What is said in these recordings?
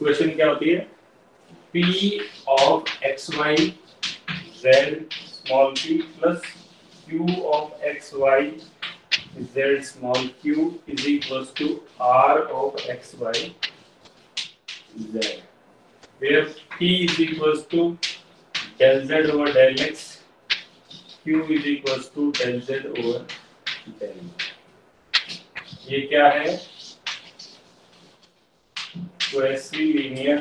Equation क्या होती है? P of xy z small p plus Q of xy z small q is equals to R of xy z, where P is equals to del z over del x, Q is equals to del z over del y. ये क्या है? Quasi linear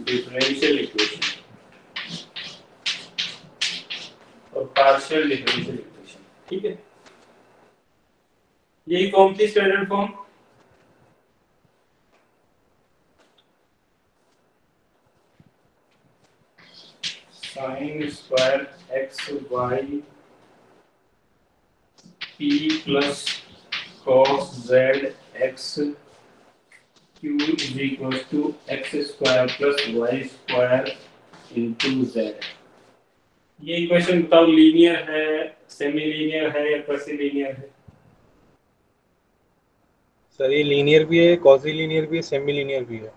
differential equation और partial differential equation, ठीक है? यही form थी standard form. Sine square x y p plus cos z x q is equals to x square plus y square into z। ये equation बताओ, लीनियर है, semi linear है या क्वासी लीनियर है? सर ये लीनियर भी है, क्वासी लीनियर भी है, सेमी लीनियर भी है।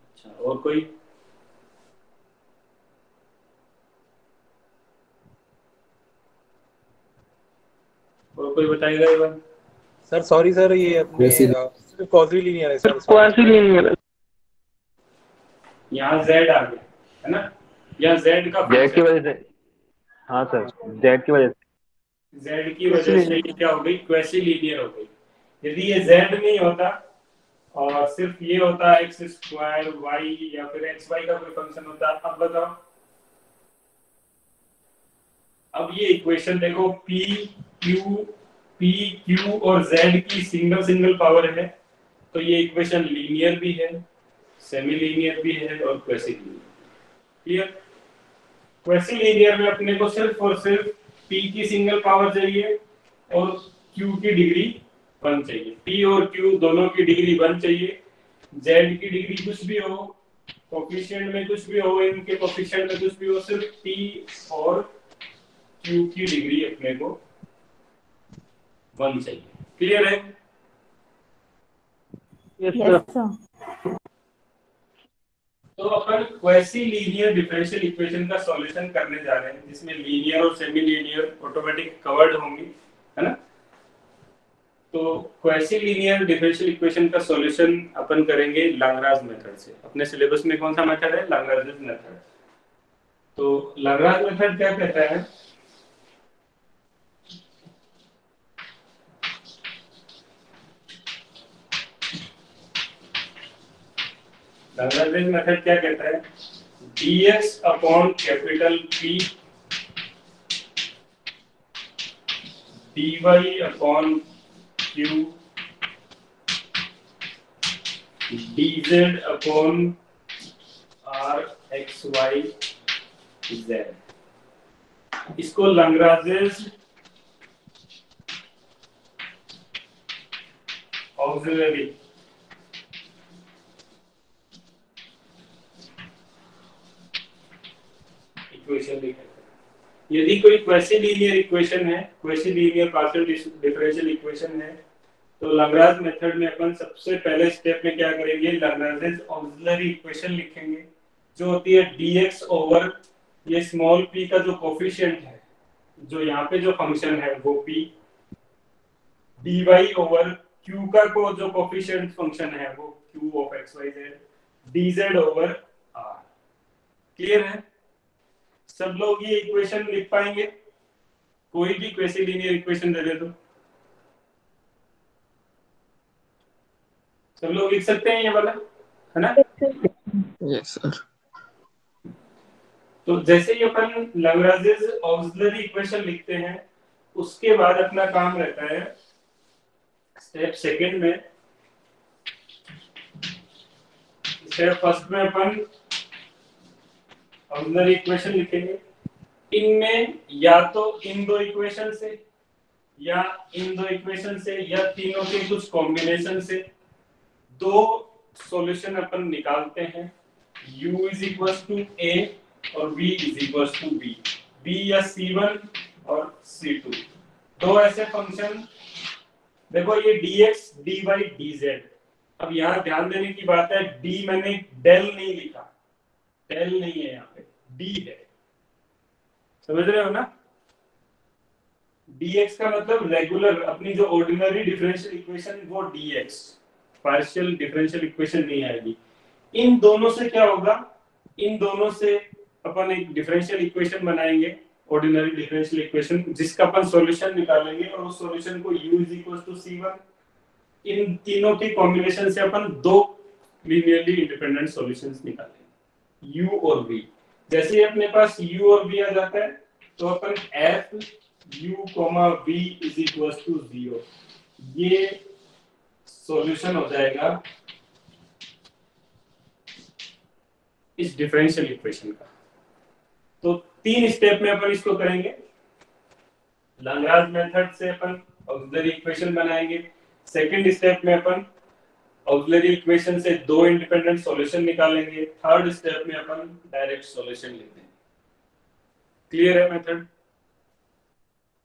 अच्छा, और कोई? और कोई बताएगा एक बार? सर सॉरी सर, ये अपने सिर्फ क्वासी लीनियर है सर। क्वासी लीनियर है। यहाँ z आ गया है ना, यहाँ z का जेड की वजह से, हाँ सर, जेड की वजह से, z की वजह से क्या हो गई? क्वेसी लीनियर हो गई। यदि ये z नहीं होता और सिर्फ ये होता एक्स स्क्वायर वाई या फिर एक्स वाई का कोई फंक्शन होता, अब बताओ। अब ये इक्वेशन देखो, पी क्यू और z की सिंगल सिंगल पावर है, तो ये इक्वेशन लीनियर भी है, सेमी लीनियर भी है और quasi linear. Clear? Quasi linear में अपने को सिर्फ और सिर्फ p की सिंगल पावर चाहिए और q की डिग्री 1 चाहिए। p और q दोनों की डिग्री 1 चाहिए। z की डिग्री कुछ भी हो, कोफिशिएंट में कुछ भी हो, इनके कोफिशिएंट में कुछ भी हो, सिर्फ p और q की डिग्री अपने को 1 चाहिए। क्लियर है? Yes sir. तो अपन क्वेसी लीनियर डिफरेंशियल इक्वेशन का सॉल्यूशन करने जा रहे हैं, जिसमें लीनियर और सेमी लीनियर ऑटोमेटिक कवर्ड होंगी, है ना? तो क्वेसी लीनियर डिफरेंशियल इक्वेशन का सॉल्यूशन अपन करेंगे लाग्रांज मेथड से। अपने सिलेबस में कौन सा मेथड है? Lagrange method. तो लाग्रांज मेथड क्या कहता है? लाग्रांज मेथड क्या कहता है? dx upon capital P dy upon q dz upon r x y z। इसको लाग्रांज ऑक्सिलरी इक्वेशन लिखते हैं। यदि कोई क्वेसी लीनियर इक्वेशन है, quasi linear partial differential equation है, तो लाग्रांज मेथड में अपन सबसे पहले स्टेप में क्या करेंगे? लाग्रांज ऑक्सिलरी इक्वेशन लिखेंगे, जो होती है dx ओवर ये स्मॉल p का जो कोफिशिएंट है, जो यहाँ पे जो फंक्शन है वो p, dy ओवर q का को जो कोफिशिएंट फंक्शन है वो q of x y z, dz over r। Clear है? सब लोग ये इक्वेशन लिख पाएंगे? कोई भी क्वेसी लीनियर इक्वेशन दे दे तो सब लोग लिख सकते हैं ये वाला, है ना? Yes sir. तो जैसे ही अपन लाग्रांज ऑक्सिलरी इक्वेशन लिखते हैं, उसके बाद अपना काम रहता है स्टेप सेकंड में। स्टेप फर्स्ट में अपन ऑक्सिलरी इक्वेशन लिखेंगे। इनमें या तो इन दो इक्वेशन से या इन दो इक्वेशन से या तीनों के कुछ कॉम्बिनेशन से दो सॉल्यूशन अपन निकालते हैं। u is equals to a और v is equals to b, b या c1 और c2। दो ऐसे फंक्शन देखो, ये dx dy dz अब यहाँ ध्यान देने की बात है, डी मैंने डेल नहीं लिखा, डेल नहीं है यहाँ पे, डी है, समझ रहे हो ना। dx का मतलब रेगुलर, अपनी जो ऑर्डिनरी डिफरेंशियल इक्वेशन वो dx, पार्शियल डिफरेंशियल इक्वेशन नहीं आएगी। इन दोनों से क्या होगा, इन दोनों से अपन एक डिफरेंशियल इक्वेशन बनाएंगे, ऑर्डिनरी डिफरेंशियल इक्वेशन, जिसका अपन सॉल्यूशन निकालेंगे और उस सॉल्यूशन को u = c1। इन तीनों के कॉम्बिनेशन से अपन दो लीनियरली इंडिपेंडेंट सॉल्यूशंस निकालेंगे, u और v। जैसे ही अपने पास u और v आ जाता है तो अपन f u, v = 0, ये सॉल्यूशन हो जाएगा इस डिफरेंशियल इक्वेशन का। तो 3 स्टेप में अपन इसको करेंगे। लाग्रांज मेथड से अपन ऑक्सिलरी इक्वेशन बनाएंगे, सेकंड स्टेप में अपन ऑक्सिलरी इक्वेशन से 2 इंडिपेंडेंट सॉल्यूशन निकालेंगे, थर्ड स्टेप में अपन डायरेक्ट सॉल्यूशन लिख देंगे। क्लियर है मेथड।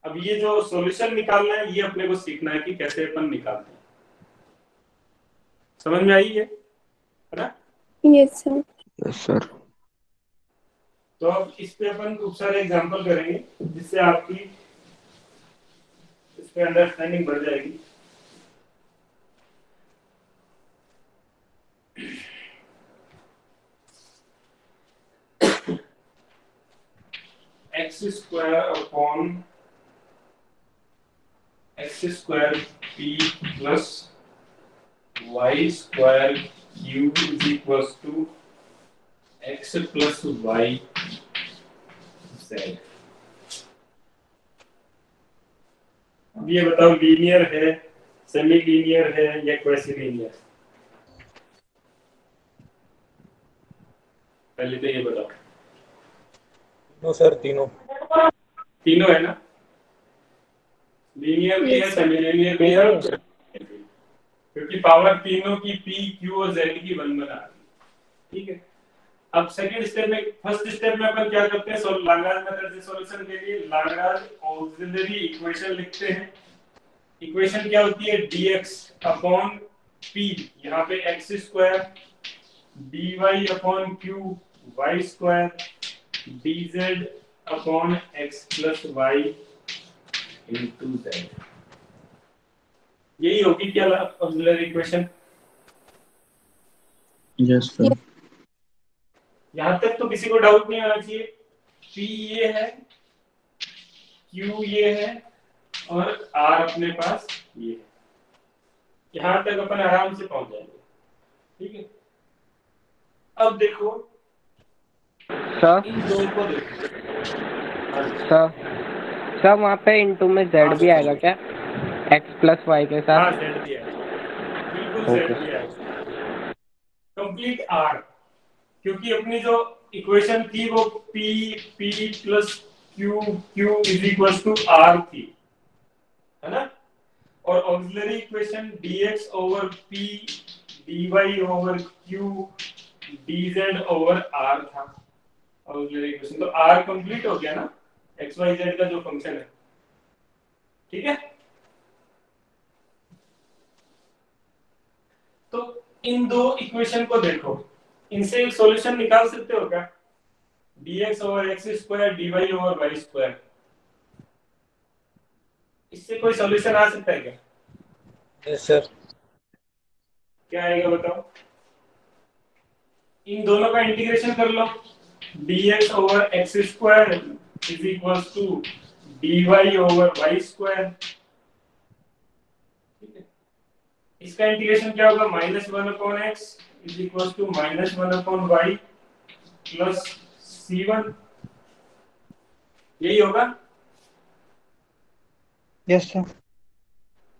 अब ये जो सॉल्यूशन निकालना है ये अपने को सीखना है कि कैसे अपन निकालते हैं। समझ में आई है ना? Yes sir. Yes sir. तो अब इस पे अपन खूब सारे एग्जांपल करेंगे जिससे आपकी इस पे अंडरस्टैंडिंग बढ़ जाएगी। x² p plus y² q = x plus y z। अब ये बताओ लीनियर है, सेमी लीनियर है या क्वासी लीनियर? पहले तो ये बताओ। नो सर, तीनों तीनों है ना, लीनियर भी है, सेमी लीनियर भी है, क्योंकि पावर तीनों की p, q और z की 1 बना दी। ठीक है। अब सेकंड स्टेप में, फर्स्ट स्टेप में अपन क्या करते हैं, लाग्रांज मेथड से सॉल्यूशन के लिए लाग्रांज ऑक्सिलरी इक्वेशन लिखते हैं। इक्वेशन क्या होती है, dx अपॉन p, यहाँ पे x² dy upon q y² dz upon x plus y into z। यही होगी क्या ऑक्सिलरी इक्वेशन? Yes sir. यहां तक तो किसी को डाउट नहीं आना चाहिए। P ये है, Q ये है और R अपने पास ये है। यहां तक अपन आराम से पहुंच जाएंगे। ठीक है। अब देखो सर इन दो को देखो। सर वहाँ पे इनटू में z भी आएगा क्या, x प्लस y के साथ? हाँ, Z भी आएगा, बिल्कुल Z भी आएगा। कंप्लीट R, क्योंकि अपनी जो इक्वेशन थी वो p plus q q = R थी, है ना। और auxiliary equation dx over p dy over q dz over R था ऑक्सिलरी इक्वेशन। तो R कंप्लीट हो गया ना, x y z का जो फंक्शन है। ठीक है। तो इन दो इक्वेशन को देखो, इनसे एक सॉल्यूशन निकाल सकते हो क्या, dx over x² dy over y²। इससे कोई सॉल्यूशन आ सकता है क्या? Yes sir. क्या आएगा बताओ? इन दोनों का इंटीग्रेशन कर लो, dx over x² = dy over y²। ठीक है। इसका इंटीग्रेशन क्या होगा, -1/x = -1/y प्लस c1। यही होगा। यस सर।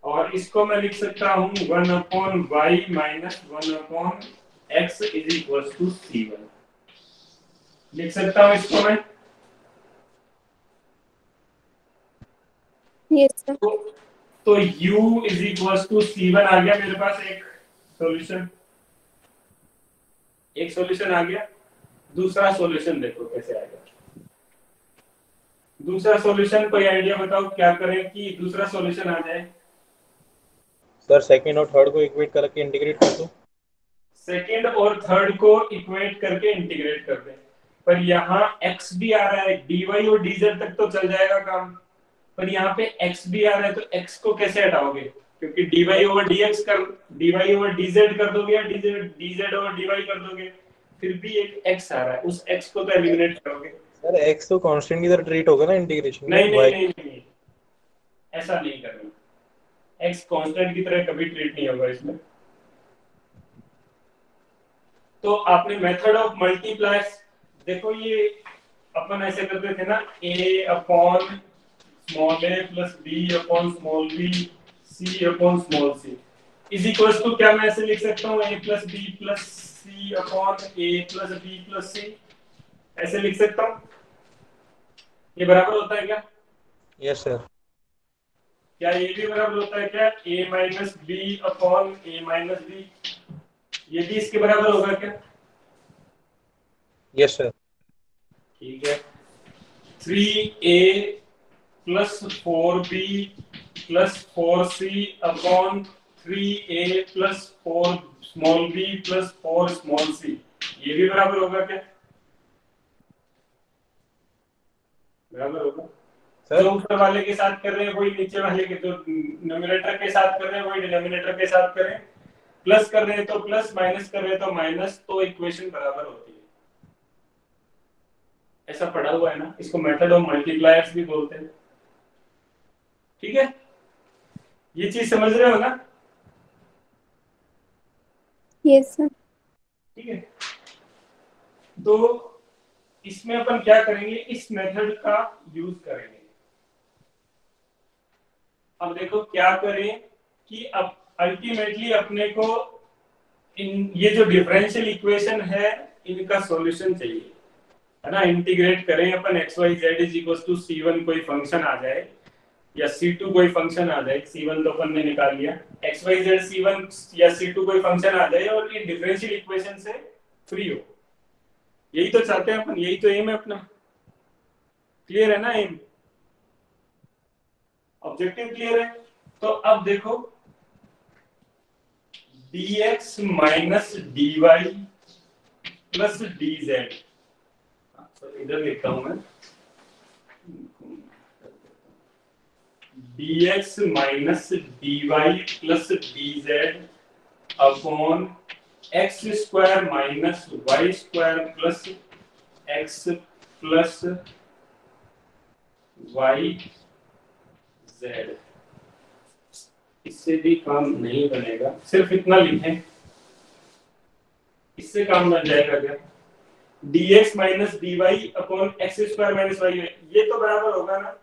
और इसको मैं लिख सकता हूं 1/y माइनस 1/x = c1। लिख सकता हूं इसको मैं। Yes sir. तो u = c1 आ गया मेरे पास एक सॉल्यूशन। एक सॉल्यूशन आ गया। दूसरा सॉल्यूशन देखो कैसे आएगा। दूसरा सॉल्यूशन कोई आइडिया बताओ क्या करें कि दूसरा सॉल्यूशन आ जाए? सर सेकंड और थर्ड को इक्वेट करके इंटीग्रेट कर दो। सेकंड और थर्ड को इक्वेट करके इंटीग्रेट कर दें, पर यहाँ x भी आ रहा है, dy और dz तक तो चल जाएगा काम, पर यहाँ पे x भी आ रहा है, तो x को कैसे हटाओगे? क्योंकि dy ओवर dx कर, dy ओवर dz कर दोगे या dz ओवर dy कर दोगे, फिर भी एक x आ रहा है, उस x को तो एलिमिनेट करोगे। सर x तो कांस्टेंट की तरह ट्रीट होगा ना इंटीग्रेशन में। नहीं नहीं नहीं नहीं, ऐसा नहीं करना, x कांस्टेंट की तरह कभी ट्रीट नहीं होगा इसमें। तो आपने मेथड ऑफ मल्टीप्लायर्स देखो, ये अपन ऐसे करते थे ना, a upon small a plus b upon small b c upon small c is equal to, क्या मैं ऐसे लिख सकता हूँ a plus b plus c upon a plus b plus c, ऐसे लिख सकता हूँ? ये बराबर होता है क्या? Yes sir. क्या ये भी बराबर होता है क्या a minus b upon a minus b? ये भी इसके बराबर होगा क्या? Yes sir. ठीक है, 3a plus 4b plus 4c upon 3a plus 4 small b plus 4 small c, ये भी बराबर होगा क्या? बराबर होगा। जो ऊपर वाले के साथ कर रहे हैं वही नीचे वाले के, जो न्यूमरेटर के साथ कर रहे हैं वही डिनोमिनेटर के साथ करें, प्लस कर रहे हैं तो प्लस, माइनस कर रहे हैं तो माइनस, तो इक्वेशन बराबर होती है। ऐसा पढ़ा हुआ है ना, इसको मेथड ऑफ मल्टीप्लायर्स भी बोलते हैं। ठीक है, ये चीज समझ रहे हो ना? Yes sir. ठीक है, तो इसमें अपन क्या करेंगे, इस मेथड का यूज करेंगे। अब देखो क्या करें कि अब अल्टीमेटली अपने को ये जो डिफरेंशियल इक्वेशन है इनका सॉल्यूशन चाहिए, है ना। इंटीग्रेट करें अपन x y z is equal to c1 कोई फंक्शन आ जाए या c2 कोई फंक्शन आ जाए, c1 तो अपन ने निकाल लिया, x y z c1 या c2 कोई फंक्शन आ जाए और ये डिफरेंशियल इक्वेशन से फ्री हो, यही तो चाहते हैं अपन, यही तो एम है अपना। क्लियर है ना एम? ऑब्जेक्टिव क्लियर है? तो अब देखो dx minus dy plus dz, इधर लिखता हूं मैं, dx minus dy plus dz upon x square minus y square plus x plus y z. इससे भी काम नहीं बनेगा, सिर्फ इतना लिखें, इससे काम बन जाएगा क्या? dx minus dy upon x square minus y, ये तो बराबर होगा ना,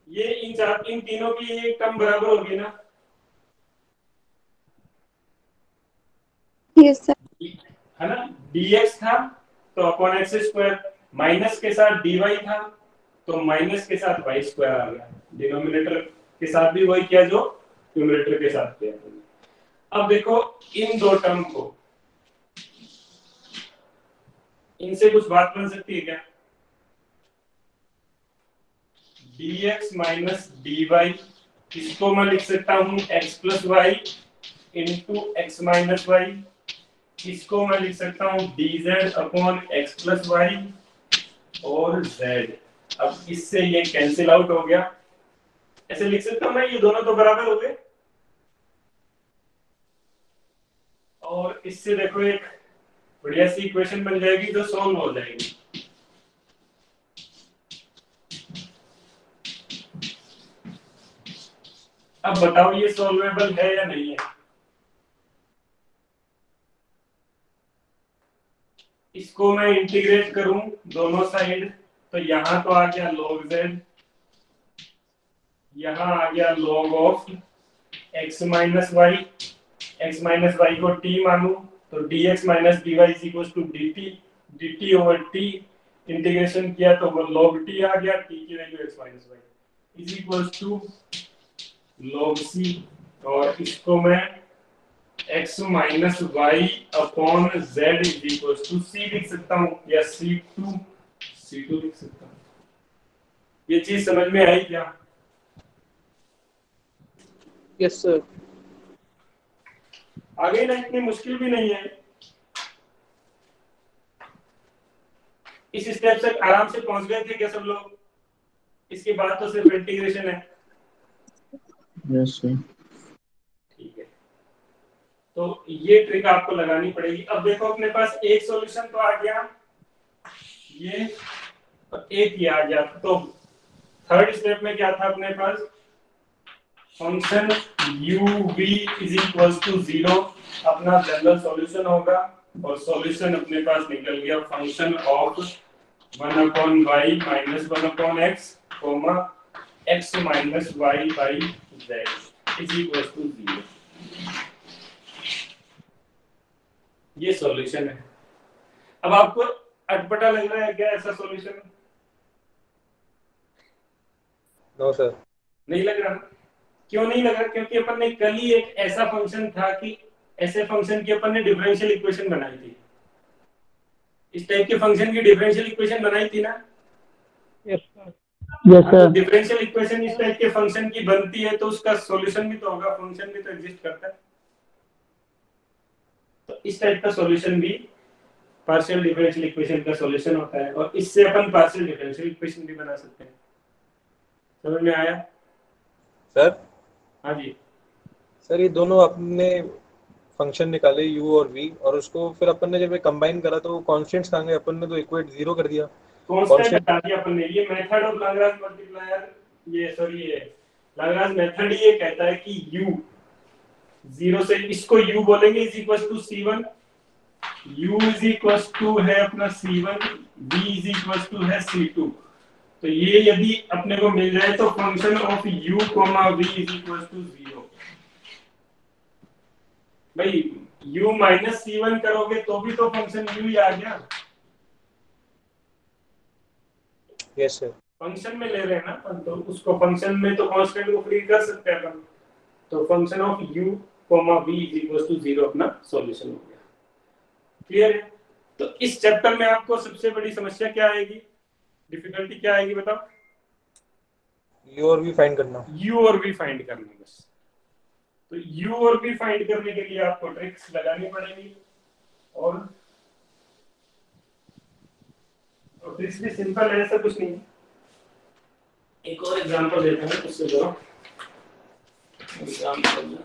ये इन तीनों की ये टर्म बराबर होगी ना? Yes sir. है ना, dx था तो अपॉन एक्स स्क्वायर, माइनस के साथ dy था तो माइनस के साथ वाई स्क्वायर आ गया, डिनोमिनेटर के साथ भी वही किया जो न्यूमरेटर के साथ किया। अब देखो इन दो टर्म को, इनसे कुछ बात बन सकती है क्या? dx माइनस dy, इसको मैं लिख सकता हूं x plus y into x minus y, इसको मैं लिख सकता हूं dz upon x plus y और z। अब इससे ये कैंसिल आउट हो गया, ऐसे लिख सकता हूं मैं, ये दोनों तो बराबर हो गए। और इससे देखो एक बढ़िया सी इक्वेशन बन जाएगी जो सॉल्व हो जाएगी। अब बताओ ये सॉल्वेबल है या नहीं है? इसको मैं इंटीग्रेट करूं दोनों साइड, तो यहां तो आ गया log z, यहां आ गया log of x minus y, x minus y को t मानूं तो dx minus dy is equal to dt over t, integration किया तो वो log t आ गया, t की value x minus y is equal to log c, और इसको मैं x minus y upon z is equal to c लिख सकता हूँ या c2 लिख सकता हूँ। ये चीज समझ में आई क्या? Yes sir. आ गई ना, इतनी मुश्किल भी नहीं है। इस स्टेप से आराम से पहुंच गए थे क्या सब लोग? इसके बाद तो सिर्फ इंटीग्रेशन है। Yes sir. ठीक है, तो ये ट्रिक आपको लगानी पड़ेगी। अब देखो अपने पास एक सॉल्यूशन तो आ गया, ये और एक ये आ गया। तो थर्ड स्टेप में क्या था अपने पास? Function u v is equal to 0 अपना जनरल सॉल्यूशन होगा, और सॉल्यूशन अपने पास निकल गया function of 1/y minus 1/x comma x minus y by z is equal to 0। ये सॉल्यूशन है। अब आपको अटपटा लग रहा है क्या ऐसा सॉल्यूशन? No sir. नहीं लग रहा? क्यों नहीं लग रहा? क्योंकि अपन ने कल ही एक ऐसा फंक्शन था कि ऐसे फंक्शन की अपन ने डिफरेंशियल इक्वेशन बनाई थी। इस टाइप के फंक्शन की डिफरेंशियल इक्वेशन बनाई थी ना? Yes sir. डिफरेंशियल इक्वेशन इस टाइप के फंक्शन की बनती है तो उसका सॉल्यूशन भी तो होगा, फंक्शन भी तो एग्जिस्ट करता है। तो इस टाइप का सॉल्यूशन भी पार्शियल डिफरेंशियल इक्वेशन का सॉल्यूशन होता है, और इससे अपन पार्शियल डिफरेंशियल इक्वेशन भी बना सकते हैं। समझ में आया सर? हाँ जी सर ये दोनों अपने फंक्शन निकाले u और v, और उसको फिर अपन ने जब कंबाइन करा तो कांस्टेंट्स कहाँ गए? अपन ने तो इक्वेट 0 कर दिया। कांस्टेंट हटा दिया अपन ने। ये मेथड ऑफ लाग्रांज मल्टीप्लायर, ये सॉरी ये लाग्रांज मेथड ये कहता है कि u 0 से इसको u बोलेंगे is equal to c1, u is equal to है अपना c1, v is equal to है c2। तो ये यदि अपने को मिल जाए तो function of u comma v is equal to 0। भाई u माइनस c1 करोगे तो भी तो फंक्शन u ही आ गया। Yes sir. फंक्शन में ले रहे हैं ना अपन, तो उसको फंक्शन में तो कांस्टेंट को फ्री कर सकते हैं अपन। तो function of u comma v is equal to 0 अपना सॉल्यूशन हो गया। क्लियर है? तो इस चैप्टर में आपको सबसे बड़ी समस्या क्या आएगी, डिफिकल्टी क्या आएगी बताओ? u और v फाइंड करना। u और v फाइंड करना बस। तो u और v फाइंड करने के लिए आपको ट्रिक्स लगानी पड़ेगी, और ट्रिक्स भी सिंपल है, ऐसा कुछ नहीं। एक और एग्जांपल देते हैं, उससे करो example.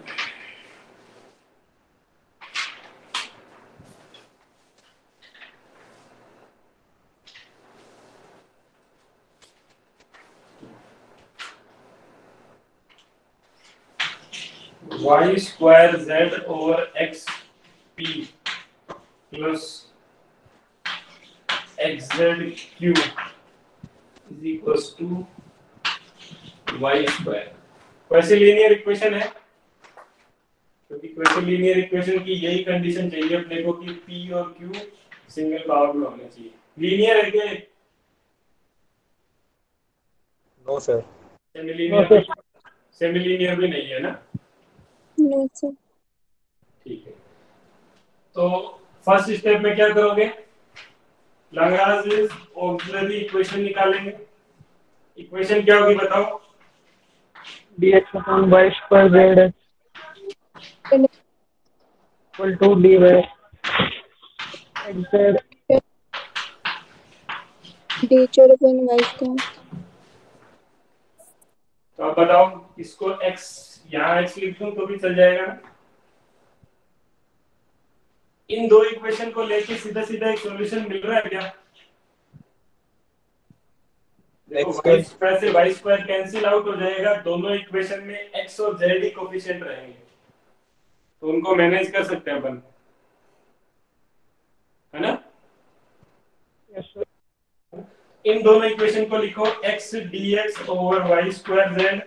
y square z over x p plus xz q is equal to y square. Question linear equation है, क्योंकि क्वेश्चन लीनियर इक्वेशन की यही कंडीशन चाहिए अपने को कि p और q सिंगल पावर में होने चाहिए। लीनियर है क्या? No sir. सेमी लीनियर भी नहीं है ना? No sir. ठीक है, तो फर्स्ट स्टेप में क्या करोगे? लाग्रांज ऑक्सिलरी इक्वेशन निकालेंगे। इक्वेशन क्या होगी बताओ? dx upon y square z equal to dy xz teacher upon vice का। तो अब बताओ, इसको x यहाँ x लिख दूं तो भी चल जाएगा ना? इन दो इक्वेशन को लेके सीधा सीधा एक सॉल्यूशन मिल रहा है क्या? देखो y स्क्वायर से y स्क्वायर कैंसिल आउट हो जाएगा, दोनों इक्वेशन में x और z ही कोफिशिएंट रहेंगे, तो उनको मैनेज कर सकते हैं अपन, है ना? yes sir इन दोनों इक्वेशन को लिखो x dx over y square z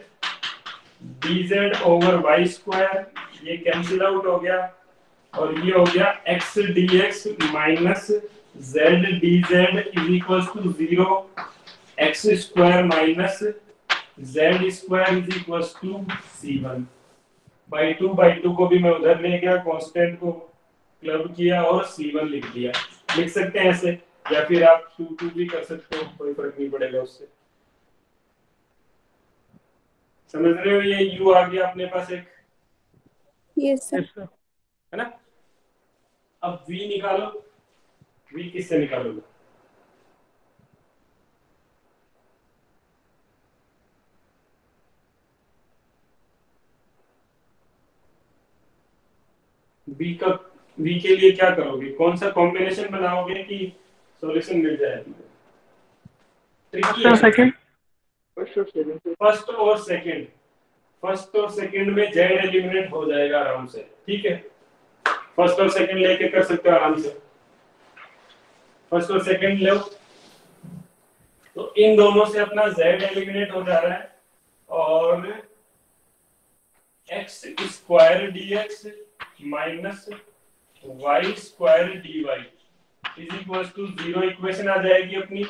dz over y square, ये कैंसिल आउट हो गया, और ये हो गया x dx minus z dz is equal to 0, x square minus z square is equal to c1 by 2 को भी मैं उधर ले गया, कांस्टेंट को क्लब किया और c1 लिख दिया। लिख सकते हैं ऐसे, या फिर आप 2 भी कर सकते हो, कोई फर्क नहीं पड़ेगा उससे। समझ रहे हो? ये u आ गया अपने पास एक। Yes sir. है ना। अब v निकालो, v किससे निकालोगे? v का v के लिए क्या करोगे, कौन सा कॉम्बिनेशन बनाओगे कि सॉल्यूशन मिल जाए? सेकंड फर्स्ट और सेकंड, फर्स्ट और सेकंड में जेड एलिमिनेट हो जाएगा आराम से, ठीक है। फर्स्ट और सेकंड लेके कर सकते हो आराम से, फर्स्ट और सेकंड लो, तो इन दोनों से अपना जेड एलिमिनेट हो जा रहा है और x square dx minus y square dy is equal to 0। Equation आ जाएगी अपनी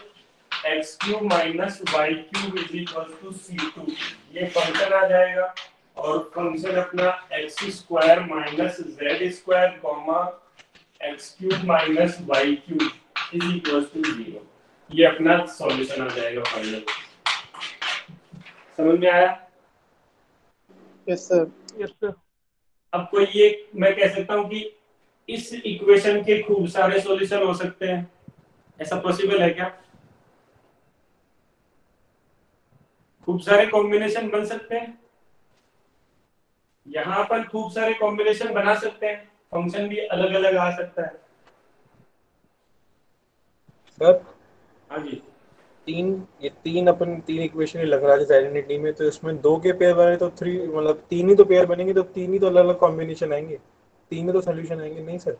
x cube minus y cube is equal to c2। ये फंक्शन आ जाएगा और फंक्शन अपना x square minus z square comma x cube minus y cube is equal to 0। ये अपना सॉल्यूशन आ जाएगा फाइनल। समझ में आया? Yes sir. Yes sir. अब कोई ये मैं कह सकता हूँ कि इस इक्वेशन के खूब सारे सॉल्यूशन हो सकते हैं, ऐसा पॉसिबल है क्या? खूब सारे कॉम्बिनेशन बन सकते हैं, यहाँ पर खूब सारे कॉम्बिनेशन बना सकते हैं, फंक्शन भी अलग अलग आ सकता है। सर हाँ जी, तीन इक्वेशन लग रहा है आइडेंटिटी में, तो इसमें 2 के पेयर बने तो 3, मतलब 3 ही तो पेयर बनेंगे, तो 3 ही तो अलग अलग कॉम्बिनेशन आएंगे, 3 ही तो सॉल्यूशन आएंगे, नहीं सर?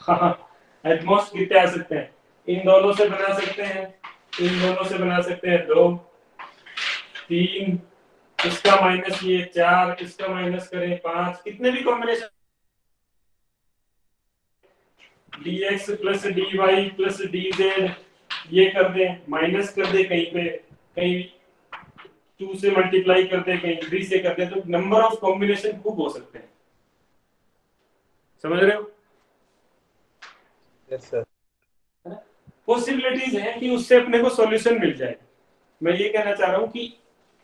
हाँ एटमोस्ट कितने आ सकते हैं? इन दोनों से बना सकते हैं, इन दोनों से बना सकते हैं 2 3, इसका माइनस ये 4, इसका माइनस करें 5, कितने भी combination dx plus dy plus dz ये कर दे, माइनस कर दे कहीं पे, कहीं 2 से मल्टीप्लाई कर दे, कहीं 3 से कर दे, तो नंबर ऑफ कॉम्बिनेशन खूब हो सकते हैं। समझ रहे हो? Yes sir. पॉसिबिलिटीज है कि उससे अपने को सॉल्यूशन मिल जाए। मैं ये कहना चाह रहा हूँ कि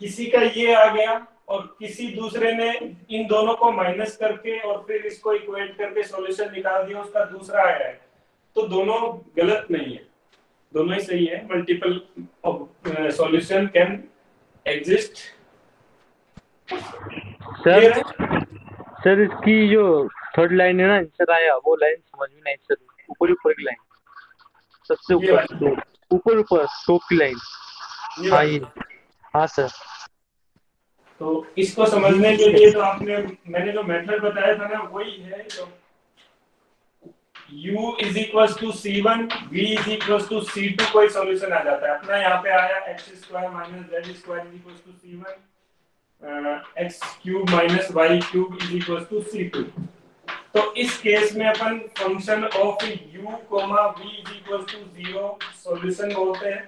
किसी का ये आ गया और किसी दूसरे ने इन दोनों को माइनस करके और फिर इसको इक्वेट करके सॉल्यूशन निकाल दिया, उसका दूसरा आया है, तो दोनों गलत नहीं है, दोनों ही सही है। Multiple solution can exist. Sir इसकी जो थर्ड लाइन है ना, आंसर आया, वो लाइन समझ में नहीं सर। ऊपर ऊपर की लाइन, सबसे ऊपर ऊपर टॉप की लाइन। हाँ ये, हाँ सर। तो इसको समझने के लिए तो मैंने जो मेथड बताया था ना वही है। तो u is equal to c1, v is equal to c2 कोई सॉल्यूशन आ जाता है अपना। यहाँ पे आया x square minus z square is equal to c1, x cube minus y cube is equal to c2। तो इस केस में अपन function of u comma v is equal to 0 solution बोलते हैं।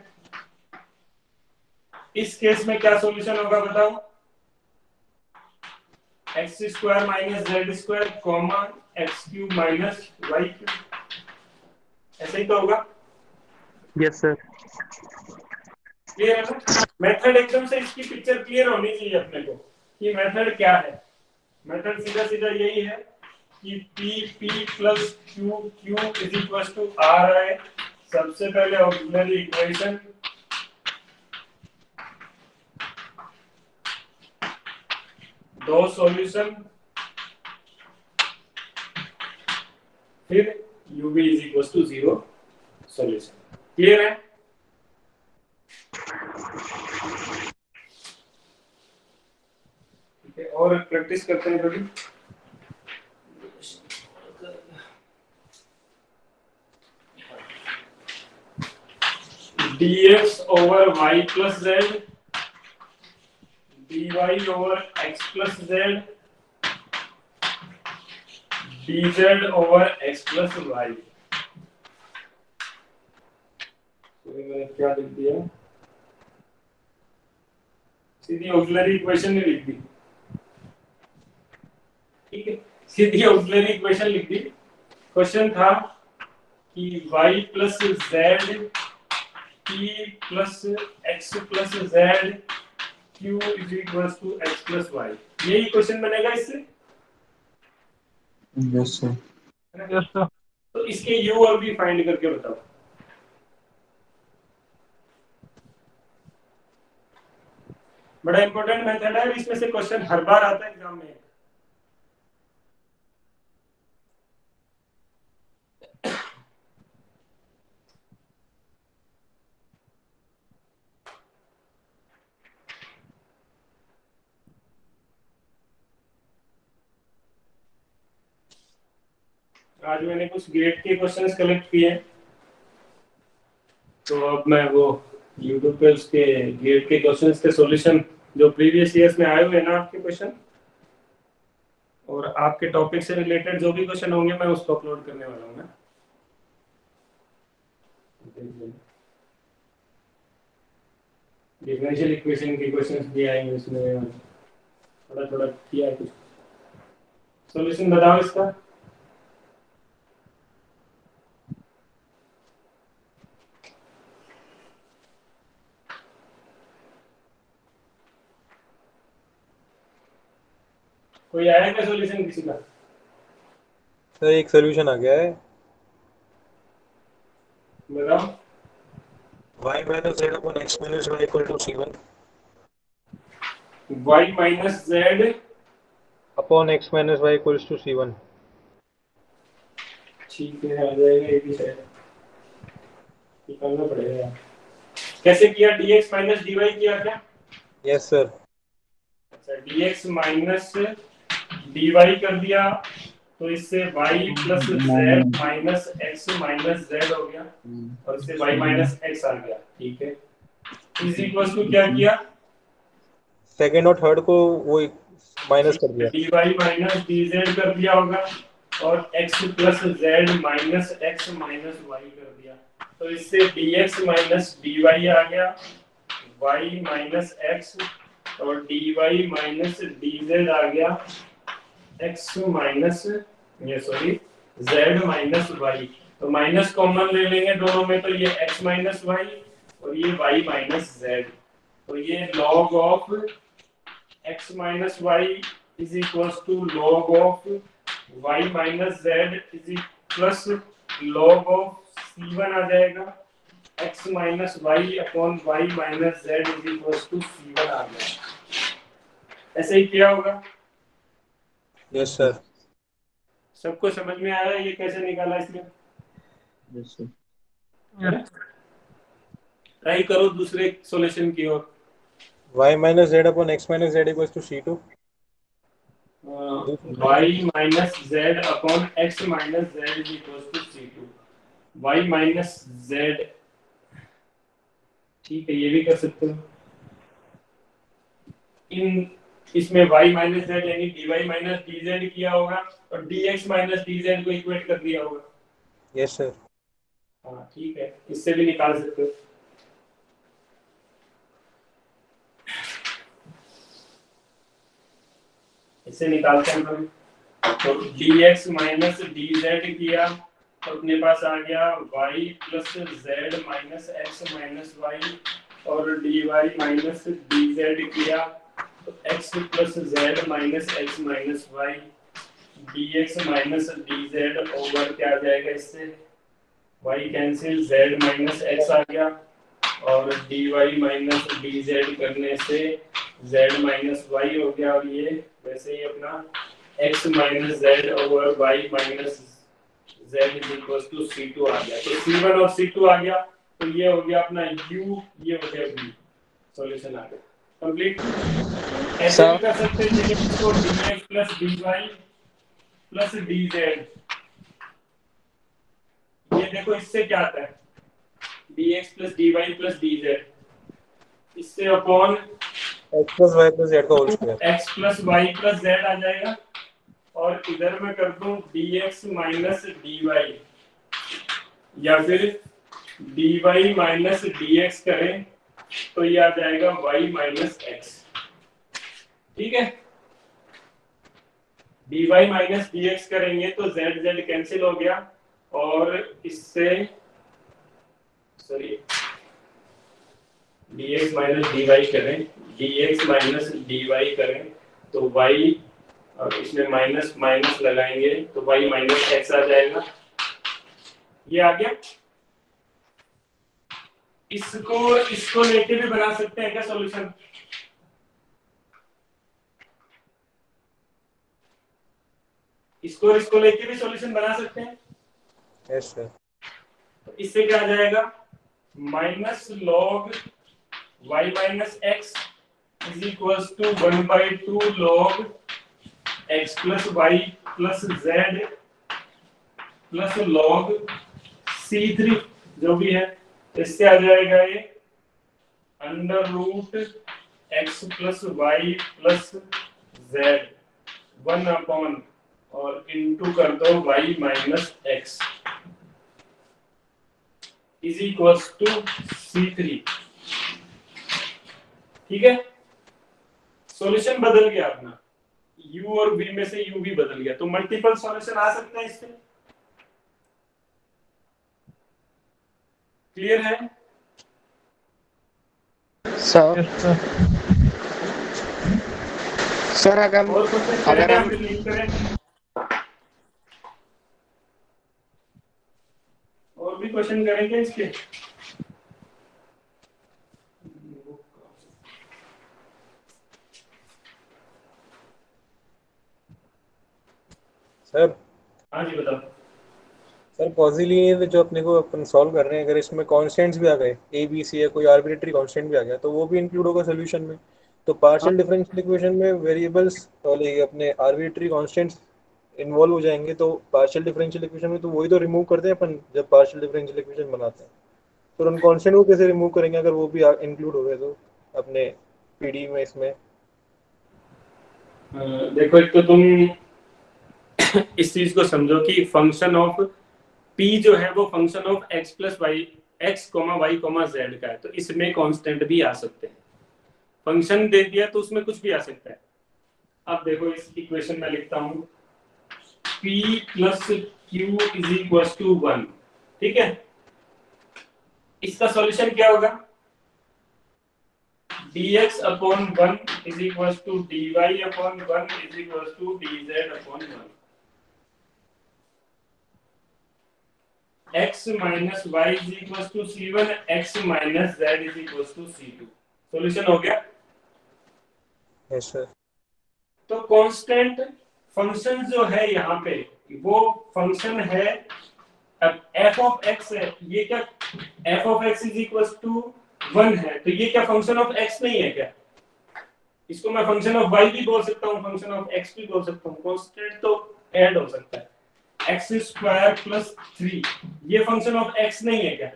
इस केस में क्या सॉल्यूशन होगा बताओ? X square minus z square comma x cube minus y cube, ऐसे ही तो होगा। Yes sir. क्लियर है ना? मेथड एकदम से इसकी पिक्चर क्लियर होनी चाहिए अपने को कि मेथड क्या है। मेथड सीधा सीधा यही है कि p plus q is equal to r है। सबसे पहले ऑक्सिलरी इक्वेशन, दो सॉल्यूशन, फिर u v is equal to 0 solution. Clear है? ठीक है, और प्रैक्टिस करते हैं कभी। dx over y plus z, dy over x plus z, dz over x plus y। मैंने क्या लिख दिया? सीधी ऑक्सिलरी इक्वेशन नहीं लिख दी, ठीक है, सीधी ऑक्सिलरी इक्वेशन लिख दी। क्वेश्चन था कि y plus z p plus x plus z q is equal to x plus y। यही क्वेश्चन बनेगा इससे, यस सर। है ना? Yes sir. तो इसके यू और वी फाइंड करके बताओ। बड़ा इंपॉर्टेंट मेथड है, इसमें से क्वेश्चन हर बार आता है एग्जाम में। आज मैंने कुछ गेट के क्वेश्चंस कलेक्ट किए हैं, तो अब मैं वो यूट्यूब पे उसके गेट के क्वेश्चंस के सॉल्यूशन जो प्रीवियस ईयर्स में आए हुए हैं ना आपके क्वेश्चन, और आपके टॉपिक से रिलेटेड जो भी क्वेश्चन होंगे मैं उसको अपलोड करने वाला हूँ ना। डिफरेंशियल इक्वेशन के क्वेश्चंस भी आएंगे इसमें, थोड़ा थोड़ा किया है कुछ। सॉल्यूशन बताओ इसका। कोई आया क्या सॉल्यूशन किसी का? सर एक सोल्यूशन आ गया है, बताओ। y minus z upon x minus y equal to c1 y minus Z upon x minus y equals to c1। ठीक है, आ जाएगा ये भी शायद, निकालना पड़ेगा। कैसे किया? dx माइनस dy किया क्या? Yes sir. अच्छा, dx माइनस dy कर दिया, तो इससे y plus z minus x minus z हो गया, और इससे y माइनस x आ गया। ठीक है, इज इक्वल टू क्या किया? सेकंड और थर्ड को वो माइनस कर दिया। dy माइनस dz कर दिया होगा, और x plus z minus x minus y कर दिया, तो इससे dx माइनस dy आ गया, y माइनस x और dy माइनस dz आ गया, x minus z minus y। तो माइनस कॉमन ले लेंगे दोनों में, तो ये x माइनस y और ये y माइनस z, तो ये log of x minus y is equal to log of y minus z is plus log of c1 आ जाएगा, x minus y upon y minus z is equal to c1 आ गया। ऐसे ही किया होगा। Yes sir. सबको समझ में आया ये कैसे निकाला इसमें? Yes sir. ट्राई करो दूसरे सॉल्यूशन की ओर। y minus z upon x minus z equals to c2। y minus z upon x minus z is equal to c2। y minus z, ठीक है, ये भी कर सकते हो। इसमें y माइनस z यानी dy माइनस dz किया होगा, और dx माइनस dz को इक्वेट कर दिया होगा। Yes sir. हाँ ठीक है, इससे भी निकाल सकते हो। इससे निकालते हैं हम, तो dx माइनस dz किया, तो अपने पास आ गया y plus z minus x minus y, और dy माइनस dz किया, तो x plus z minus x minus y, dx minus dz over क्या आ जाएगा इससे, y cancel, z minus x आ गया, और dy माइनस dz करने से z माइनस y हो गया, और ये वैसे ही अपना x minus z over y minus z is equal to c2 आ गया। तो c1 और c2 आ गया, तो ये हो गया अपना u, ये हो गया v। सॉल्यूशन आ गया कंप्लीट। ऐसे भी कर सकते हैं कि इसको dx plus dy plus dz, ये देखो इससे क्या आता है, dx plus dy plus dz, इससे upon x plus y plus z का whole square. x plus y plus z आ जाएगा, और इधर मैं कर दूं dx माइनस dy, या फिर dy माइनस dx करें तो ये आ जाएगा y माइनस x। ठीक है, dy माइनस dx करेंगे तो z z कैंसिल हो गया, और इससे सॉरी dx माइनस dy करें, dx माइनस dy करें तो y और इसमें माइनस माइनस लगाएंगे तो y माइनस एक्स आ जाएगा। ये आ गया। इसको लेके भी बना सकते हैं क्या सॉल्यूशन? इसको लेके भी सॉल्यूशन बना सकते हैं। Yes sir. तो इससे क्या आ जाएगा? Minus log y minus x is equal to 1/2 log x plus y plus z plus log c3 जो भी है। इससे आ जाएगा ये under root x plus y plus z 1 और इनटू कर दो y minus x is equal to c3। ठीक है, सॉल्यूशन बदल गया अपना, u और v में से u भी बदल गया, तो मल्टीपल सॉल्यूशन आ सकते हैं इससे। क्लियर है सर? सर अगर और कुछ अगर हम और भी क्वेश्चन करेंगे इसके? सर हाँ जी बताओ। सर पॉजिलिनियर जो अपने को अपन सॉल्व कर रहे हैं, अगर इसमें कांस्टेंट्स भी आ गए ए बी सी या कोई आर्बिट्री कांस्टेंट भी आ गया तो वो भी इंक्लूड होगा सोल्यूशन में। तो पार्शियल डिफरेंशियल इक्वेशन में वेरिएबल्स वाले अपने आर्बिट्री कांस्टेंट्स इन्वॉल्व हो जाएंगे, तो पार्शियल डिफरेंशियल इक्वेशन में तो वही तो रिमूव करते हैं अपन जब पार्शियल डिफरेंशियल इक्वेशन बनाते हैं। तो उन कांस्टेंट को कैसे रिमूव करेंगे अगर वो भी इंक्लूड हो गए तो अपने पीडी में इसमें? देखो, एक तो तुम इस चीज को समझो कि फंक्शन ऑफ p जो है वो function of x plus y x y z का है, तो इसमें कांस्टेंट भी आ सकते हैं। फंक्शन दे दिया तो उसमें कुछ भी आ सकता है। अब देखो इस इक्वेशन में लिखता हूं p plus q is equal to 1। ठीक है, इसका सॉल्यूशन क्या होगा? dx upon 1 is equal to dy upon 1 is equal to dz upon 1। x minus y is equal to c1, x minus z is equal to c2। Solution हो गया। Yes sir. तो constant function जो है यहाँ पे वो function है, अब f ऑफ x है, ये क्या f of x is equal to 1 है, तो ये क्या फंक्शन ऑफ x नहीं है क्या? इसको मैं फंक्शन ऑफ y भी बोल सकता हूँ, फंक्शन ऑफ x भी बोल सकता हूँ। कांस्टेंट तो ऐड हो सकता है। एक्स स्क्वायर प्लस 3 ये फंक्शन ऑफ x नहीं है क्या?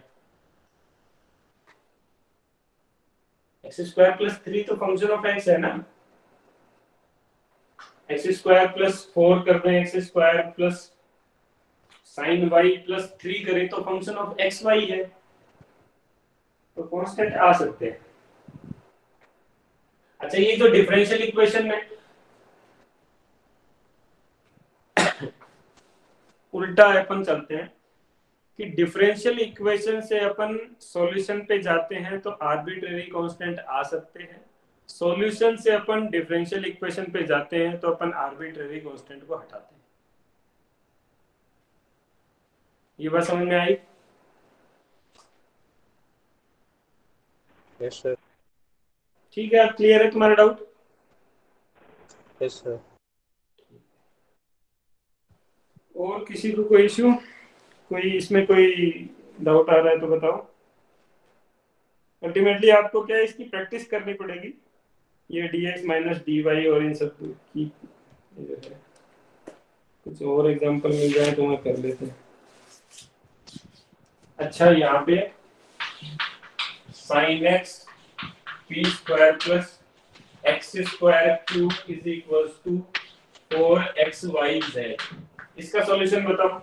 एक्स स्क्वायर प्लस 3 तो फंक्शन ऑफ x है ना। एक्स स्क्वायर प्लस 4 कर दें, x square plus sine y plus 3 करें तो फंक्शन ऑफ एक्स वाई है, तो कांस्टेंट आ सकते हैं। अच्छा, ये जो डिफरेंशियल इक्वेशन में उल्टा अपन चलते हैं कि डिफरेंशियल इक्वेशन से अपन सॉल्यूशन पे जाते हैं तो आर्बिट्रेरी कांस्टेंट आ सकते हैं, सॉल्यूशन से अपन डिफरेंशियल इक्वेशन पे जाते हैं तो अपन आर्बिट्रेरी कांस्टेंट को हटाते हैं। ये बात समझ में आई? Yes sir. ठीक है, क्लियर है तुम्हारा डाउट? यस सर। और किसी को कोई इश्यू, कोई इसमें कोई डाउट आ रहा है तो बताओ। अल्टीमेटली आपको क्या है, इसकी प्रैक्टिस करनी पड़ेगी, ये dx माइनस dy और इन सब की कुछ और एग्जांपल मिल जाए तो मैं कर लेते हैं। अच्छा, यहाँ पे sin x p square plus x square cube is equal to 4xyz, इसका सॉल्यूशन बताओ।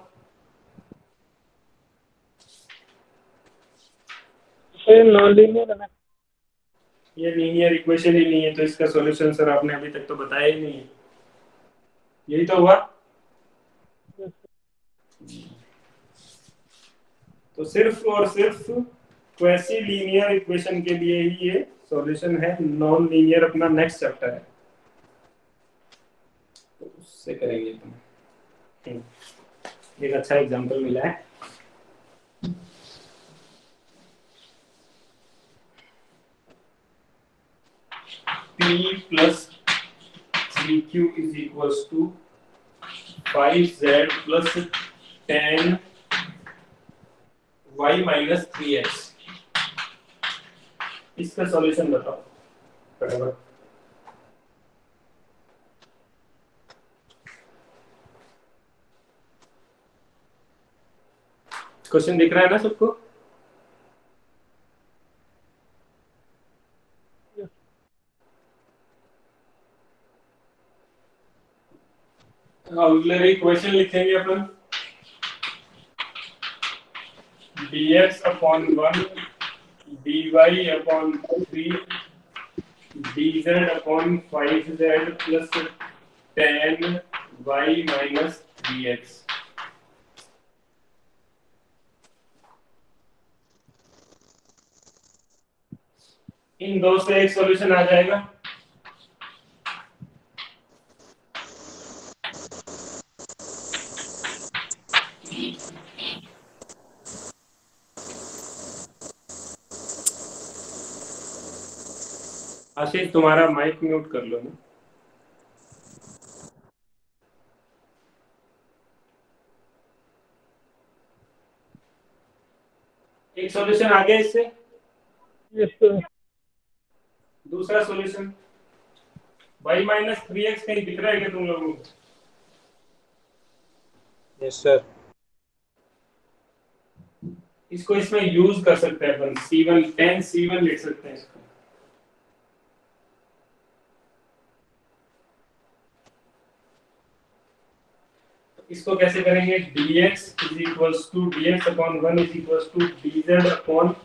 नॉन लीनियर है। ये लीनियर इक्वेशन ही नहीं है तो इसका सॉल्यूशन सर आपने अभी तक तो बताया ही नहीं है, यही तो हुआ। तो सिर्फ और सिर्फ क्वेसी लीनियर इक्वेशन के लिए ही ये सॉल्यूशन है, नॉन लीनियर अपना नेक्स्ट चैप्टर है। उससे करेंगे तुम। एक अच्छा एग्जांपल मिला है। P plus 3Q is equals to 5Z plus 10 y minus 3x। इसका सॉल्यूशन बताओ फटाफट। क्वेश्चन दिख रहा है ना सबको? ऑक्सिलरी इक्वेशन लिखेंगे अपन dx upon 1 dy upon 3 dz upon 5z plus 10 y minus 3x। इन दो से एक सॉल्यूशन आ जाएगा। आशीष तुम्हारा माइक म्यूट कर लो ना। एक सॉल्यूशन आ गया इससे। Yes sir. दूसरा सॉल्यूशन y माइनस 3x कहीं दिख रहा है क्या तुम लोगों को? Yes sir. इसको इसमें यूज कर सकते हैं अपन। C1 10 C1 लिख सकते हैं इसको। इसको कैसे करेंगे? dx is equals to dx upon 1 is equals to dz upon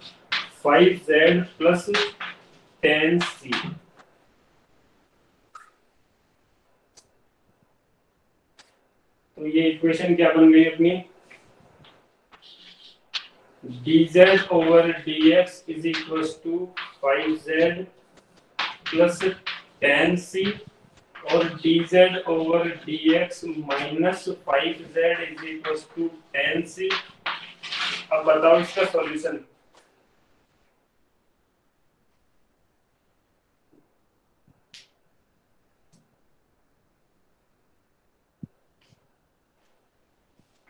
5z plus 10c। तो ये इक्वेशन क्या बन गई अपनी? dz over dx is equals to 5z plus 10c और dz over dx minus 5z is equals to 10c। अब बताओ इसका सॉल्यूशन।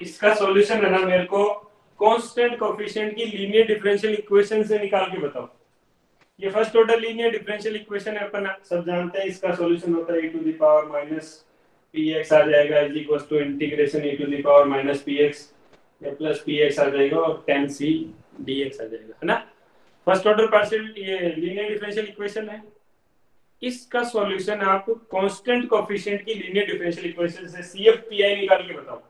इसका सॉल्यूशन है ना, मेरे को कांस्टेंट कोएफिशिएंट की लीनियर डिफरेंशियल इक्वेशन से निकाल के बताओ। ये first order linear differential equation है, अपन सब जानते हैं। इसका सॉल्यूशन होता है e to the power minus px आ जाएगा is equals to integration e to the power minus px या प्लस px आ जाएगा और 10c dx आ जाएगा, है ना। फर्स्ट ऑर्डर पार्शियल ये लीनियर डिफरेंशियल इक्वेशन है। इसका सॉल्यूशन आप कांस्टेंट कोएफिशिएंट की लीनियर डिफरेंशियल इक्वेशन से CF/PI निकाल के बताओ।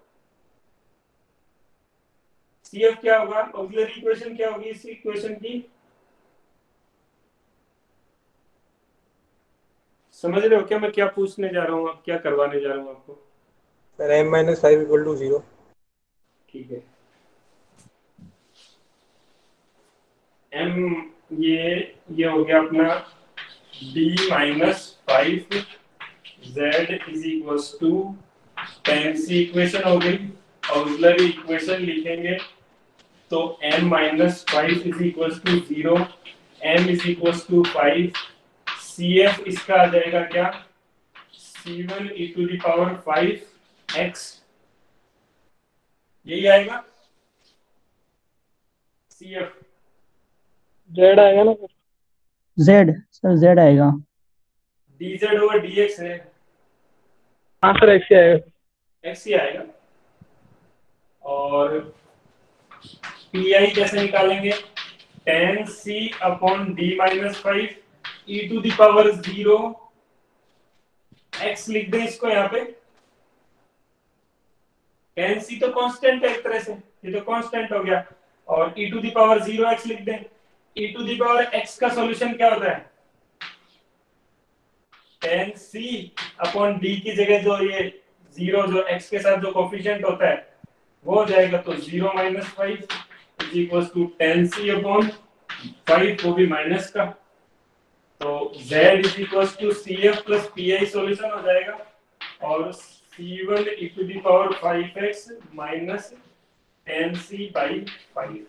CF क्या होगा? ऑक्सिलरी इक्वेशन क्या होगी इस इक्वेशन की? समझ रहे हो क्या मैं क्या पूछने जा रहा हूँ, आप क्या करवाने जा रहा हूँ आपको? Sir m-5 = 0। ठीक है। m ये हो गया अपना d-5 z is equals to 10c equation हो गई। ऑक्सिलरी इक्वेशन लिखेंगे तो m-5 is equals to 0, m is equals to 5। CF इसका आ जाएगा क्या? C1 e to the power 5x, यही आएगा CF। जेड आएगा ना सर? जेड सर, जेड आएगा। dz over dx है। हाँ सर, एक्स ही आएगा। x ही आएगा। और pi कैसे निकालेंगे? 10c upon d minus 5 e to the power 0 x लिख दें इसको यहाँ पे। 10c तो कांस्टेंट है एक तरह से, ये तो कांस्टेंट हो गया। और e to the power 0 x लिख दें। e to the power x का सॉल्यूशन क्या होता है? 10c अपॉन d की जगह जो ये 0 जो x के साथ जो कोफिशिएंट होता है वो हो जाएगा, तो 0 minus 5 is equals to 10c upon 5, वो भी माइनस का। तो z is equals to CF plus PI solution हो जाएगा। और c1 e to the power 5x minus 10c by 5।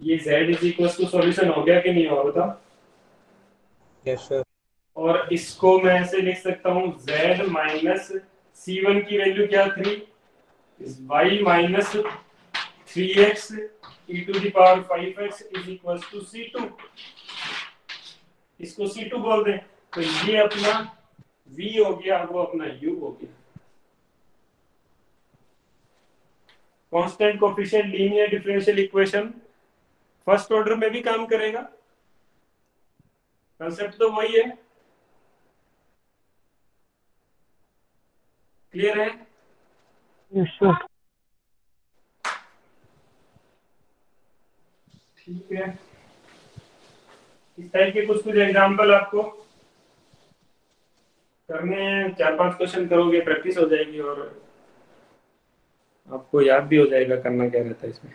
ये z is equal to solution हो गया कि नहीं हुआ बताओ? यस सर। और इसको मैं ऐसे लिख सकता हूँ z माइनस c1 की वैल्यू क्या 3 y minus 3x e to the power 5x is equals to c2। इसको c2 बोल दें तो ये अपना v हो गया, वो अपना u हो गया। Constant coefficient linear differential equation first order में भी काम करेगा, कंसेप्ट तो वही है। क्लियर है? Yes, sir. ठीक है, इस टाइप के कुछ एग्जांपल आपको करने हैं। 4-5 क्वेश्चन करोगे, प्रैक्टिस हो जाएगी और आपको याद भी हो जाएगा करना क्या रहता है इसमें।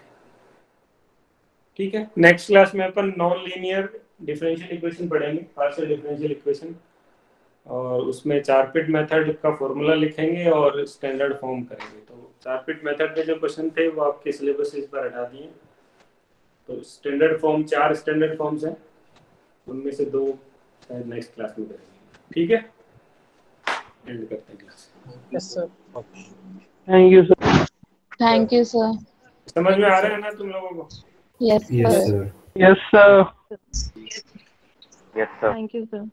ठीक है, नेक्स्ट क्लास में अपन नॉन लीनियर डिफरेंशियल इक्वेशन पढ़ेंगे, पार्शियल डिफरेंशियल इक्वेशन, और उसमें चारपिट मेथड का फॉर्मूला लिखेंगे और स्टैंडर्ड फॉर्म करेंगे। तो चारपिट मेथड के जो क्वेश्चन थे वो आपके सिलेबस से इस बार हटा दिए। तो स्टैंडर्ड फॉर्म 4 स्टैंडर्ड फॉर्म्स हैं, उनमें से 2 शायद नेक्स्ट क्लास में करेंगे। ठीक है, एंड करते हैं class. Yes sir. Thank you, sir. Thank you sir. समझ में आ रहा है ना तुम लोगों को? Yes sir. Yes, sir. Thank you sir.